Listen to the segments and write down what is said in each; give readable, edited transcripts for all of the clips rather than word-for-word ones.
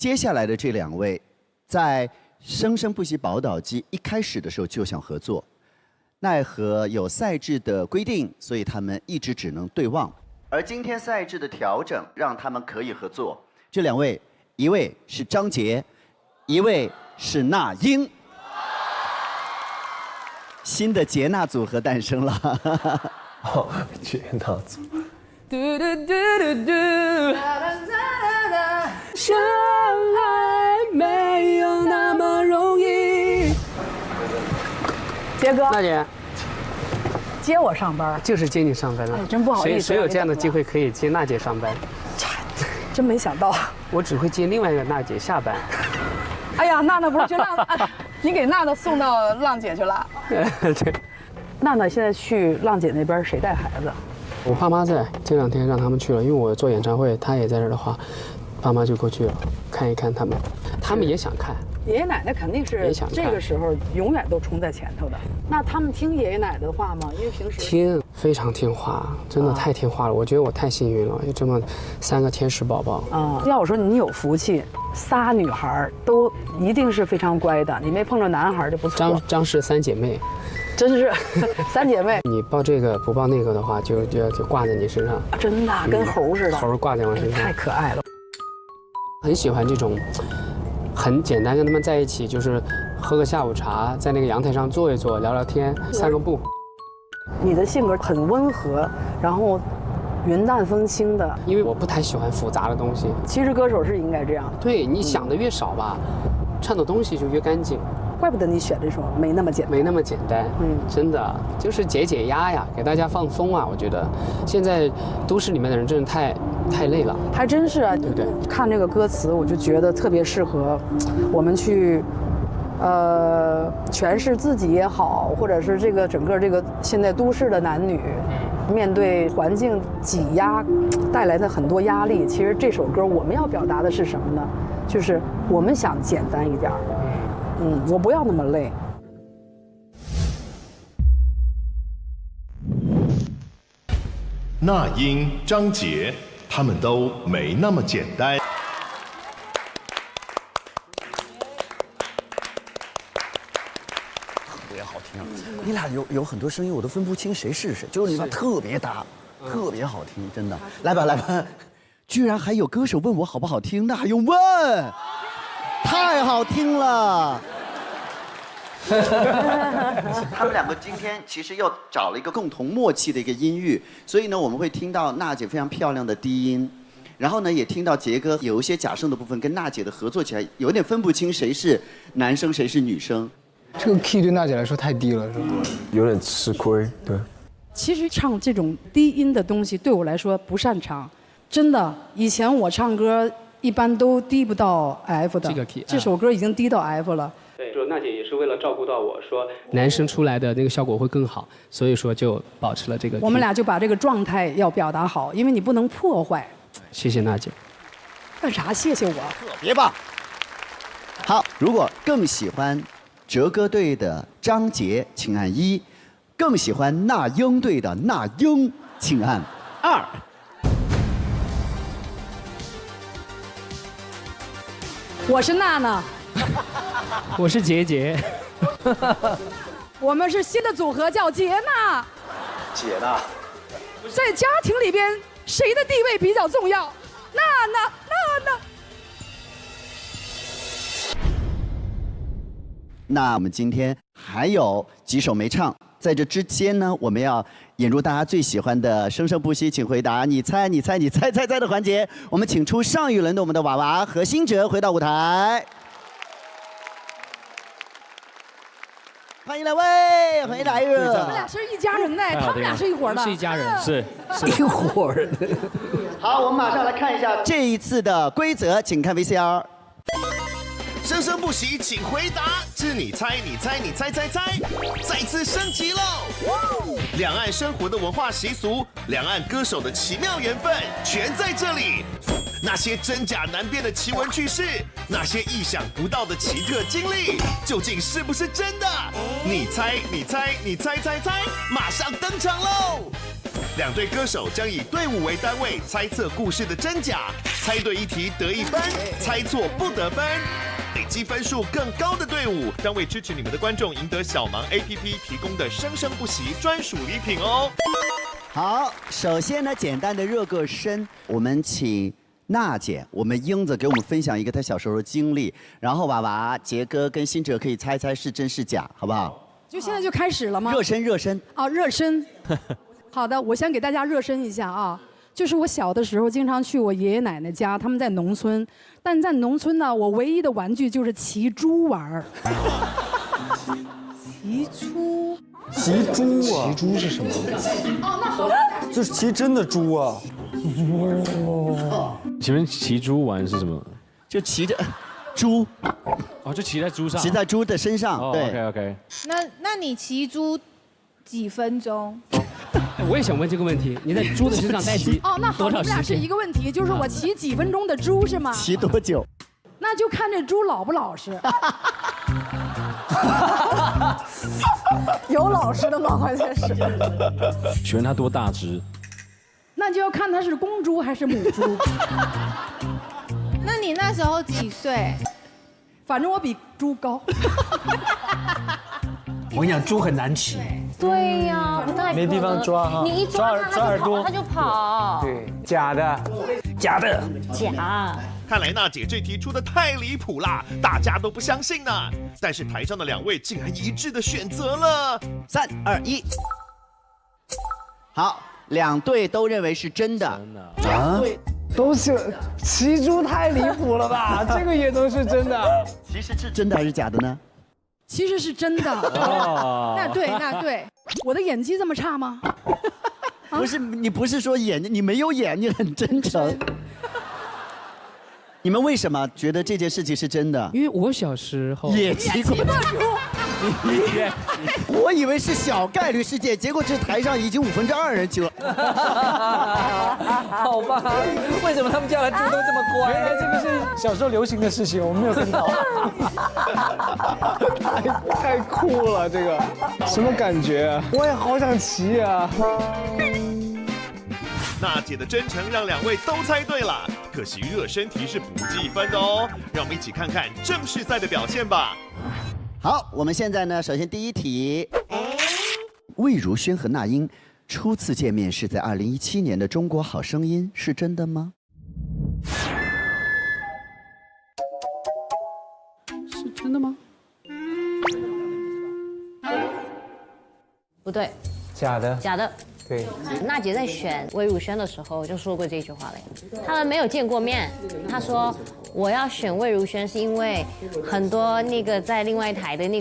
接下来的这2位，在《生生不息宝岛季》一开始的时候就想合作，奈何有赛制的规定，所以他们一直只能对望。而今天赛制的调整，让他们可以合作。这2位，一位是张杰，一位是那英。新的杰娜组合诞生了。哦，杰娜组。嘟嘟嘟嘟嘟，相爱没有那么容易。杰哥，娜姐接我上班，就是接你上班的，哎，真不好意思。谁有这样的机会可以接娜姐上班？真没想到。我只会接另外一个娜姐下班。哎呀，娜娜不是去浪，你给娜娜送到浪姐去了。对。娜娜现在去浪姐那边，谁带孩子？我爸妈在，这2天让他们去了，因为我做演唱会，他也在这儿的话，爸妈就过去了，看一看他们，他们也想看。爷爷奶奶肯定是这个时候永远都冲在前头的。那他们听爷爷奶奶的话吗？因为平时听，非常听话，真的太听话了。我觉得我太幸运了，有这么3个天使宝宝。要我说你有福气，3女孩都一定是非常乖的，你没碰着男孩就不错。张氏3姐妹。真是3姐妹，你抱这个不抱那个的话，就挂在你身上，真的跟猴似的，猴挂在我身上，太可爱了。很喜欢这种很简单，跟他们在一起就是喝个下午茶，在那个阳台上坐一坐，聊聊天，散个步。你的性格很温和，然后云淡风轻的，因为我不太喜欢复杂的东西。其实歌手是应该这样，对，你想的越少吧，唱的东西就越干净。怪不得你选这首没那么简单，没那么简单，真的就是解压呀，给大家放松啊。我觉得现在都市里面的人真的太累了，还真是啊，对不对？看这个歌词，我就觉得特别适合我们去，诠释自己也好，或者是这个整个这个现在都市的男女，面对环境挤压带来的很多压力，其实这首歌我们要表达的是什么呢？就是我们想简单一点。我不要那么累。那英、张杰，他们都没那么简单。特别好听，你俩有很多声音，我都分不清谁是谁，就是你俩特别搭，特别好听，真的。来吧，居然还有歌手问我好不好听，那还用问？太好听了。他们2个今天其实又找了一个共同默契的一个音域，所以呢，我们会听到娜姐非常漂亮的低音，然后呢，也听到杰哥有一些假声的部分跟娜姐的合作起来，有点分不清谁是男生谁是女生。这个 key 对娜姐来说太低了，是吧？有点吃亏，对。其实唱这种低音的东西对我来说不擅长，真的。以前我唱歌一般都低不到 F 的，这个 key，这首歌已经低到 F 了。对，说娜姐也是为了照顾到我说男生出来的那个效果会更好，所以说就保持了这个。我们俩就把这个状态要表达好，因为你不能破坏。谢谢娜姐。干啥？谢谢我。特别棒。好，如果更喜欢哲歌队的张杰，请按1；更喜欢那英队的那英，请按2。我是娜娜。我是杰，我们是新的组合，叫杰娜。姐呢？在家庭里边，谁的地位比较重要？娜娜。那我们今天还有几首没唱，在这之间呢，我们要引入大家最喜欢的生生不息，请回答你猜的环节。我们请出上一轮的我们的娃娃和辛哲回到舞台。欢迎两位，欢迎来热。我们俩是一家人呢，他们俩是一伙的。是一家人，是一伙人。好，我们马上来看一下这一次的规则，请看 VCR。生生不息，请回答，是你猜，再次升级喽！两岸生活的文化习俗，两岸歌手的奇妙缘分，全在这里。那些真假难辨的奇闻趣事，那些意想不到的奇特经历，究竟是不是真的？你猜，马上登场喽！两队歌手将以队伍为单位猜测故事的真假，猜对一题得1分，猜错不得分。累积分数更高的队伍，将为支持你们的观众赢得小芒 APP 提供的生生不息专属礼品哦。好，首先呢，简单的热个身，我们请娜姐，我们英子给我们分享一个她小时候的经历，然后娃娃、杰哥跟辛哲可以猜猜是真是假，好不好？就现在就开始了吗？热身，热身。啊，热身。好的，我先给大家热身一下啊。就是我小的时候经常去我爷爷奶奶家，他们在农村，但在农村呢，我唯一的玩具就是骑猪玩儿。骑猪？骑猪啊？骑猪是什么？就是骑真的猪啊！请问骑猪玩是什么？就骑着猪，哦，就骑在猪上，骑在猪的身上。哦对 ，OK。那你骑猪几分钟？我也想问这个问题，你在猪的身上待骑哦，那好，多少你们俩是时间？一个问题，就是我骑几分钟的猪是吗？骑多久？那就看这猪老不老实。有老实的吗？关键是。请问它多大只？那就要看它是公猪还是母猪。那你那时候几岁？反正我比猪高。我跟你讲，猪很难骑。对呀，不太可能没地方抓哈你一抓它，抓耳朵它就跑。对，假的，假的。假。看来娜姐这题出的太离谱啦，大家都不相信呢。但是台上的2位竟然一致的选择了。3、2、1，好，两队都认为是真的。啊？都是骑猪太离谱了吧？这个也都是真的。其实是真的还是假的呢？其实是真的。哦那对，那对，我的演技这么差吗？不是，你不是说演，你没有演，你很真诚。你们为什么觉得这件事情是真的？因为我小时候也骑过猪，我以为是小概率事件，结果这台上已经2/5人骑了。好吧，为什么他们家的猪都这么乖？原来这个是小时候流行的事情，我没有看到。太酷了，这个什么感觉啊？我也好想骑啊！娜姐的真诚让2位都猜对了，可惜热身题是不计分的哦。让我们一起看看正式赛的表现吧。好，我们现在呢，首先第一题，魏如萱和那英初次见面是在2017年的《中国好声音》，是真的吗？是真的吗？不对，假的，假的。对，娜姐在选魏如萱的时候就说过这句话了，他们没有见过面。她说我要选魏如萱是因为很多那个在另外一台的那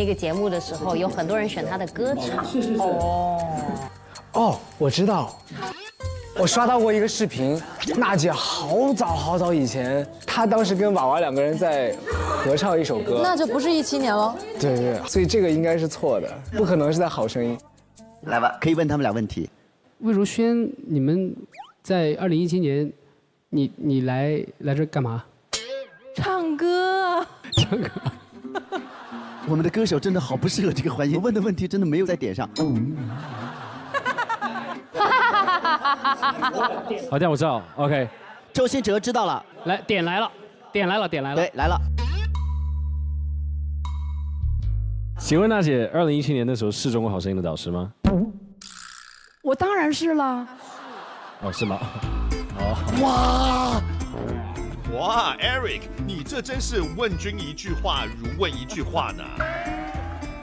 个节目的时候，有很多人选她的歌唱。哦，我知道，我刷到过一个视频，娜姐好早以前，她当时跟娃娃2个人在合唱一首歌。那就不是17年了。对对，所以这个应该是错的，不可能是在《好声音》。来吧，可以问他们俩问题。魏如萱，你们在2017年，你来这干嘛？唱歌。唱歌。我们的歌手真的好不适合这个环境，问的问题真的没有在点上。好，这样我知道。OK。周兴哲知道了。来，点来了。对，来了。请问娜姐，2017年那时候是中国好声音的导师吗？我当然是了。哦，是吗？哇 ，Eric， 你这真是问君一句话如问一句话呢。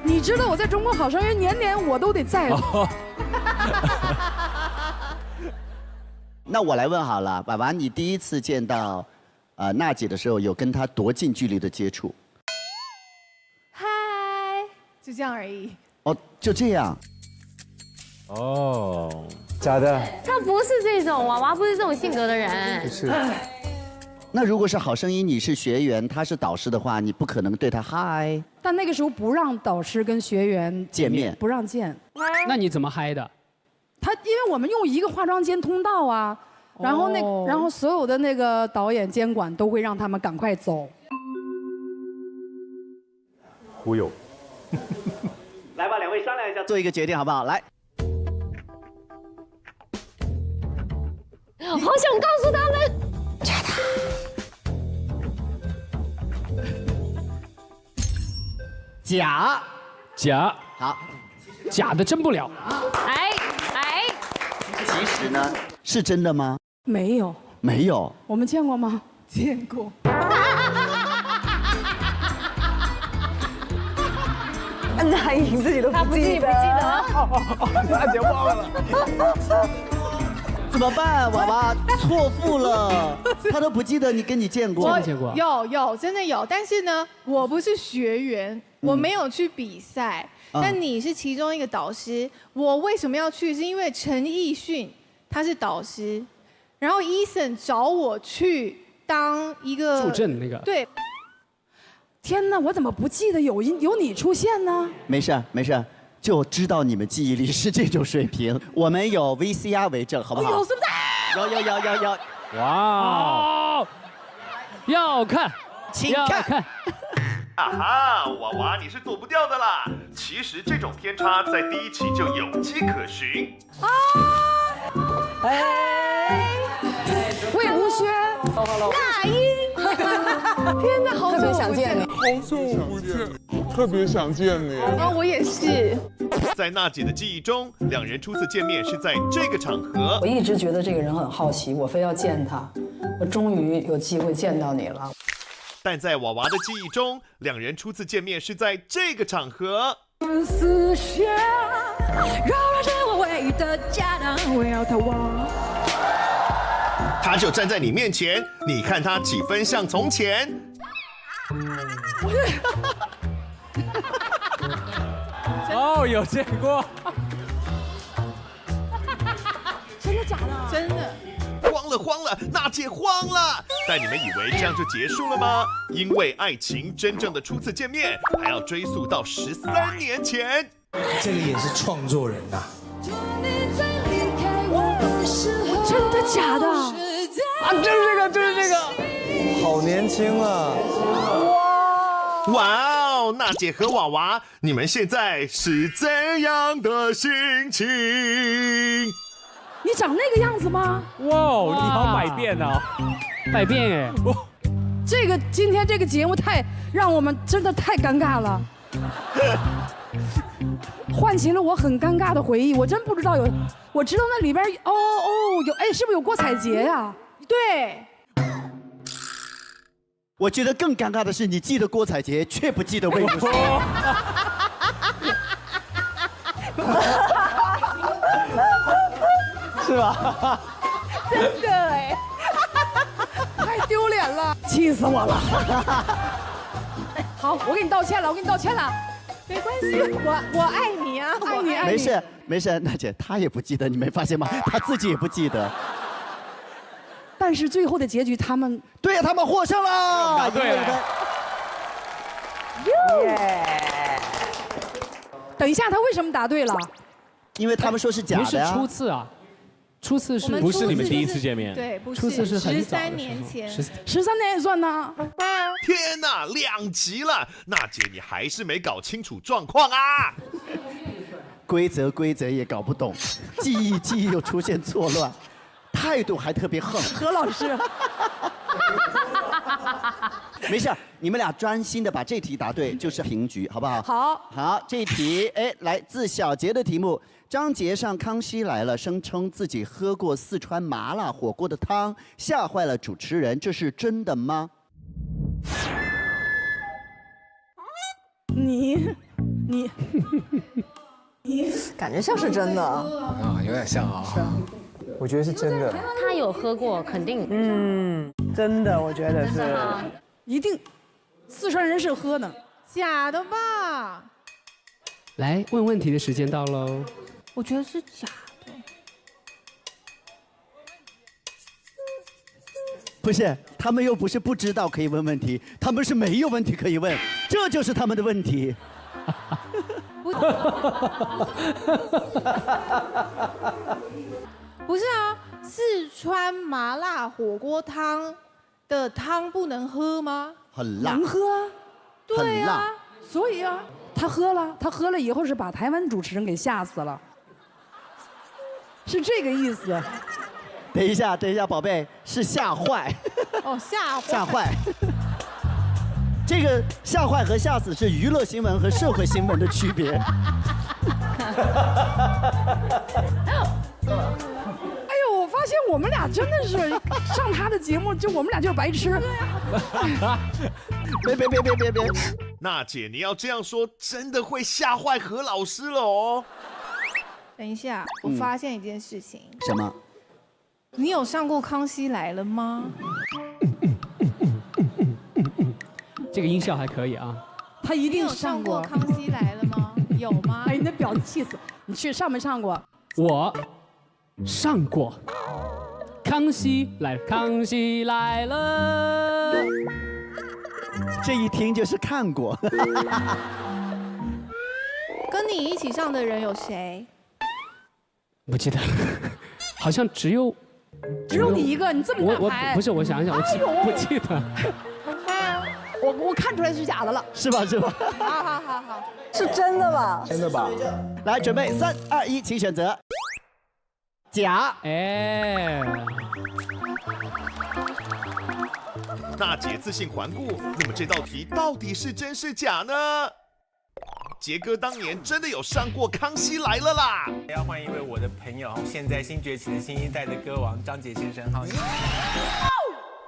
你知道我在中国好声音年我都得在乎。那我来问好了，娃娃，你第一次见到娜姐的时候，有跟她多近距离的接触？嗨，就这样而已。哦，就这样。哦，假的。他不是这种，娃娃不是这种性格的人。不是。那如果是好声音，你是学员，他是导师的话，你不可能对他嗨。但那个时候不让导师跟学员见面，不让见。那你怎么嗨的？他因为我们用一个化妆间通道啊，然后然后所有的那个导演监管都会让他们赶快走。忽悠。来吧，2位商量一下，做一个决定好不好？来。好想告诉他们。假。假。好，假的真不了。哎，其实呢，是真的吗？没有，没有。我们见过吗？见过。那颖自己都不记得，娜姐忘了。怎么办？娃娃错付了，他都不记得你跟你见过。见过。有，真的有。但是呢，我不是学员，我没有去比赛。但你是其中一个导师，我为什么要去？是因为陈奕迅他是导师，然后Eason找我去当一个助阵那个。对。天哪，我怎么不记得有你出现呢？没事没事，就知道你们记忆力是这种水平。我们有 VCR 为证，好不好？有是不是？有。哇，要看，请看。啊哈，娃娃你是躲不掉的啦！其实这种偏差在第一期就有迹可循。魏如萱，那英，天哪，好久想见你，好久不见，特别想见你。啊，我也是。在娜姐的记忆中，两人初次见面是在这个场合。我一直觉得这个人很好奇，我非要见他，我终于有机会见到你了。但在娃娃的记忆中，两人初次见面是在这个场合。思想绕绕着我唯的家当，我要逃亡。他就站在你面前，你看他几分像从前。哦，有见过。真的假的？真的。慌了，娜姐慌了！但你们以为这样就结束了吗？因为爱情真正的初次见面，还要追溯到13年前。这个也是创作人呐。真的假的？啊，就是这个，好年轻啊！哇哦，娜姐和娃娃，你们现在是怎样的心情？你长那个样子吗？哇，你好百变哦，百变哎！今天这个节目让我们真的太尴尬了，唤起了我很尴尬的回忆。我真不知道我知道那里边有是不是有郭采洁呀？对。我觉得更尴尬的是，你记得郭采洁，却不记得魏如萱。是吧？真的哎，太丢脸了，气死我了！好，我给你道歉了，没关系，我爱你啊，爱你。没事，娜姐她也不记得，你没发现吗？她自己也不记得。但是最后的结局，他们获胜了，对。等一下，他为什么答对了？因为他们说是假的呀。不是初次啊。初次是不是你们第一次见面？对，不是。初次是很早13年前。13年也算呢。天哪，2级了！娜姐，你还是没搞清楚状况啊！规则也搞不懂，记忆又出现错乱，态度还特别横。何老师，没事，你们俩专心的把这题答对，就是平局，好不好？好，这一题，来自小杰的题目。张杰上《康熙来了》，声称自己喝过四川麻辣火锅的汤，吓坏了主持人，这是真的吗？你，感觉像是真的啊，有点像啊。我觉得是真的。他有喝过，肯定。真的，我觉得是。一定，四川人是喝的，假的吧？来，问问题的时间到喽。我觉得是假的。不是，他们又不是不知道可以问问题，他们是没有问题可以问，这就是他们的问题。不是啊，四川麻辣火锅汤的汤不能喝吗？很辣。能喝啊。对啊。所以啊，他喝了以后是把台湾主持人给吓死了。是这个意思，等一下，宝贝，是吓坏。哦，吓坏。这个吓坏和吓死是娱乐新闻和社会新闻的区别。哎呦，我发现我们俩真的是上他的节目，就我们俩就是白痴。别！娜姐，你要这样说，真的会吓坏何老师了哦。等一下，我发现一件事情。什么？你有上过《康熙来了》吗？这个音效还可以啊。他一定上过《康熙来了》吗？有吗？哎，你的表情气死！你去上没上过？我上过。康熙来了。这一听就是看过。跟你一起上的人有谁？不记得，好像只有你一个，你这么大牌。不是，我想想，不记得。我看出来是假的了，是吧？好，是真的吧？真的吧？来，准备3、2、1，请选择。假。哎。娜姐自信环顾，那么这道题到底是真是假呢？杰哥当年真的有上过《康熙来了》啦！要欢迎一位我的朋友，现在新崛起的新一代的歌王张杰先生，好。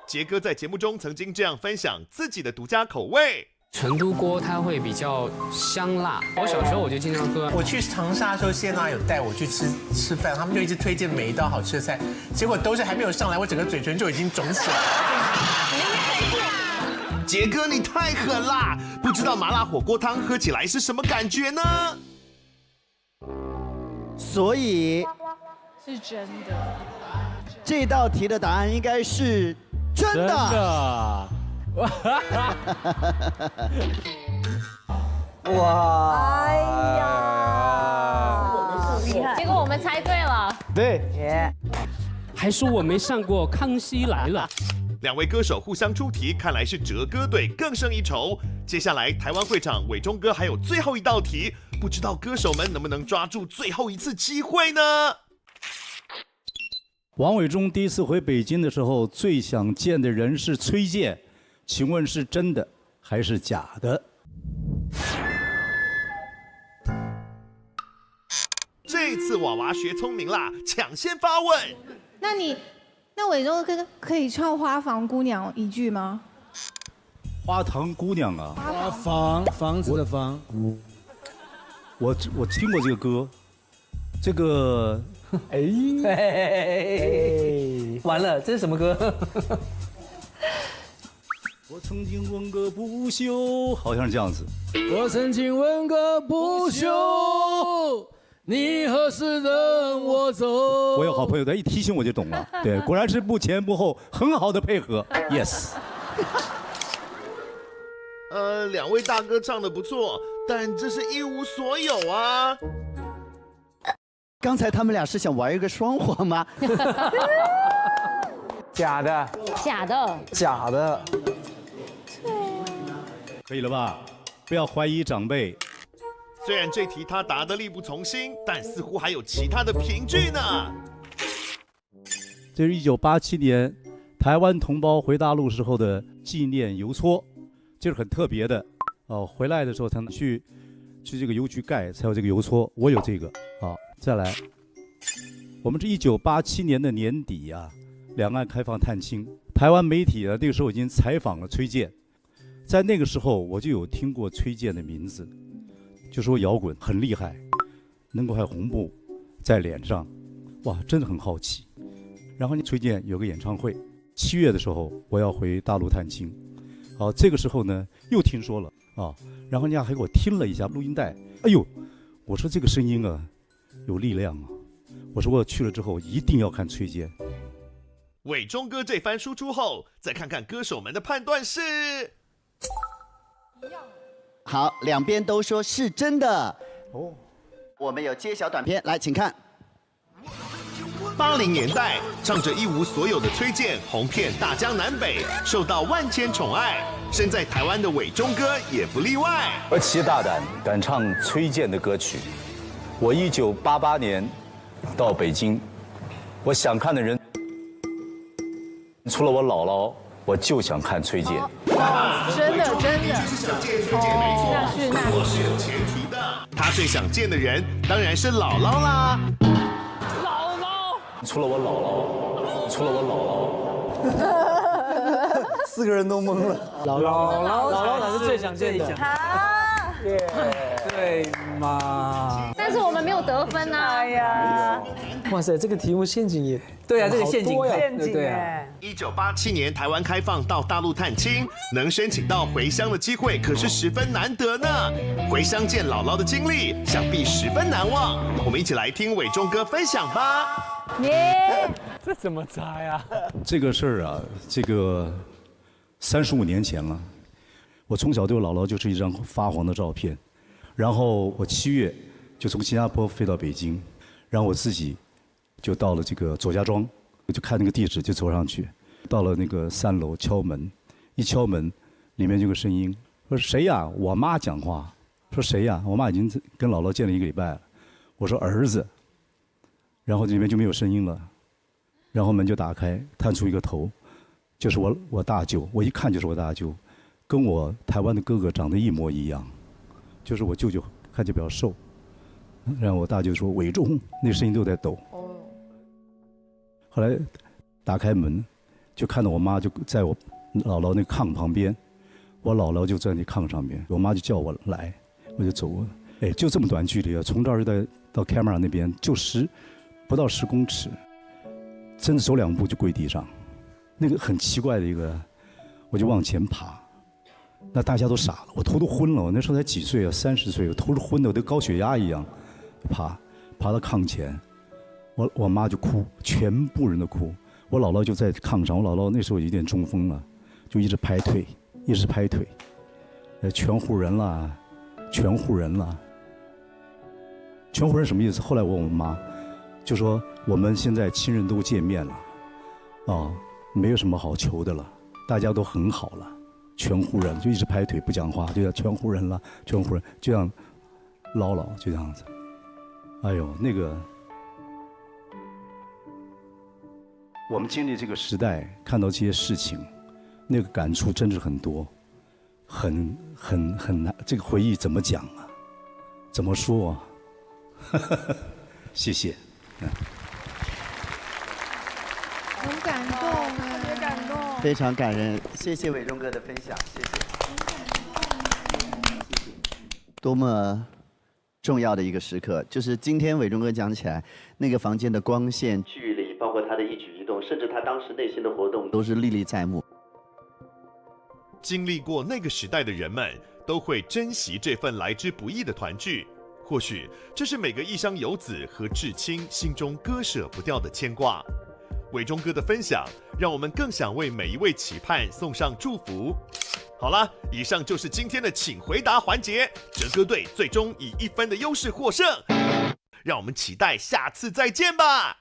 杰哥在节目中曾经这样分享自己的独家口味：成都锅它会比较香辣，我小时候我就经常喝。我去长沙的时候，谢娜有带我去吃饭，他们就一直推荐每一道好吃的菜，结果都是还没有上来，我整个嘴唇就已经肿起来了。杰哥你太狠啦！不知道麻辣火锅汤喝起来是什么感觉呢？所以是真的。这道题的答案应该是真的。哇！哎呀，厉害！结果我们猜对了。对。还说我没上过《康熙来了》。两位歌手互相出题，看来是哲歌队更胜一筹。接下来，台湾会长伟忠哥还有最后一道题，不知道歌手们能不能抓住最后一次机会呢？王伟忠第一次回北京的时候，最想见的人是崔健，请问是真的还是假的？这次娃娃学聪明啦，抢先发问。那伟忠哥可以唱《花房姑娘》一句吗？花堂姑娘啊，房子的房。我听过这个歌，这个完了，这是什么歌？我曾经问个不休，好像是这样子。我曾经问个不休，你何时等我走？我有好朋友，他一提醒我就懂了。对，果然是不前不后，很好的配合。Yes。两位大哥唱得不错，但这是一无所有啊。刚才他们俩是想玩一个双簧吗？假的。假的。可以了吧？不要怀疑长辈。虽然这题他答得力不从心，但似乎还有其他的凭据呢。这是1987年台湾同胞回大陆时候的纪念邮戳，这是很特别的。回来的时候才能去这个邮局盖，才有这个邮戳。我有这个。好，再来，我们是1987年的年底啊，两岸开放探亲，台湾媒体呢那个时候已经采访了崔健，在那个时候我就有听过崔健的名字。就说摇滚很厉害，能够还红布在脸上，哇，真的很好奇。然后崔健有个演唱会，7月的时候我要回大陆探亲，好，这个时候呢又听说了啊，然后人家还给我听了一下录音带，哎呦，我说这个声音啊有力量啊，我说我去了之后一定要看崔健。伟忠哥这番输出后，再看看歌手们的判断是。好，两边都说是真的。我们有揭晓短片，来，请看。80年代，唱着一无所有的崔健红遍大江南北，受到万千宠爱。身在台湾的伟忠哥也不例外。而其大胆敢唱崔健的歌曲。我1988年到北京，我想看的人除了我姥姥，我就想看崔健。真的真的，那是有前提的。他最想见的人当然是姥姥啦。除了我姥姥，4个人都懵了。姥姥才是最想见的。对嘛？但是我们没有得分啊！哎呀，哇塞，这个题目陷阱也对啊，这个陷阱对啊。 1987年台湾开放到大陆探亲，能申请到回乡的机会可是十分难得呢。回乡见姥姥的经历，想必十分难忘。我们一起来听伟忠哥分享吧。这怎么猜啊？这个事儿啊，这个35年前了。我从小对我姥姥就是一张发黄的照片，然后我7月就从新加坡飞到北京，然后我自己就到了这个左家庄，我就看那个地址就走上去，到了那个3楼敲门，一敲门，里面就有个声音说谁呀？我妈讲话，说谁呀？我妈已经跟姥姥见了1个礼拜了，我说儿子，然后里面就没有声音了，然后门就打开，探出一个头，就是我大舅，我一看就是我大舅。跟我台湾的哥哥长得一模一样，就是我舅舅看起来比较瘦，然后我大舅说伟忠，那声音都在抖。后来打开门，就看到我妈就在我姥姥那炕旁边，我姥姥就在那炕上面，我妈就叫我来，我就走了。哎，就这么短距离啊，从这儿到 camera 那边就不到10公尺，真的走2步就跪地上，那个很奇怪的一个，我就往前爬。那大家都傻了，我头都昏了。我那时候才几岁啊，30岁，我头是昏的，我跟高血压一样。爬到炕前，我妈就哭，全部人都哭。我姥姥就在炕上，我姥姥那时候有点中风了，就一直拍腿，全户人了。全户人什么意思？后来我问我妈，就说我们现在亲人都见面了，没有什么好求的了，大家都很好了。全户人就一直拍腿不讲话，就叫全户人了，全户人就像姥姥就这样子。哎呦，那个我们经历这个时代，看到这些事情，那个感触真是很多，很难。这个回忆怎么讲啊？怎么说啊？谢谢。很感动，特别感动。非常感人，谢谢伟忠哥的分享，谢谢。多么重要的一个时刻，就是今天伟忠哥讲起来，那个房间的光线、距离，包括他的一举一动，甚至他当时内心的活动，都是历历在目。经历过那个时代的人们，都会珍惜这份来之不易的团聚。或许这是每个异乡游子和至亲心中割舍不掉的牵挂。伟忠哥的分享，让我们更想为每一位期盼送上祝福。好了，以上就是今天的请回答环节，哲哥队最终以1分的优势获胜。让我们期待下次再见吧。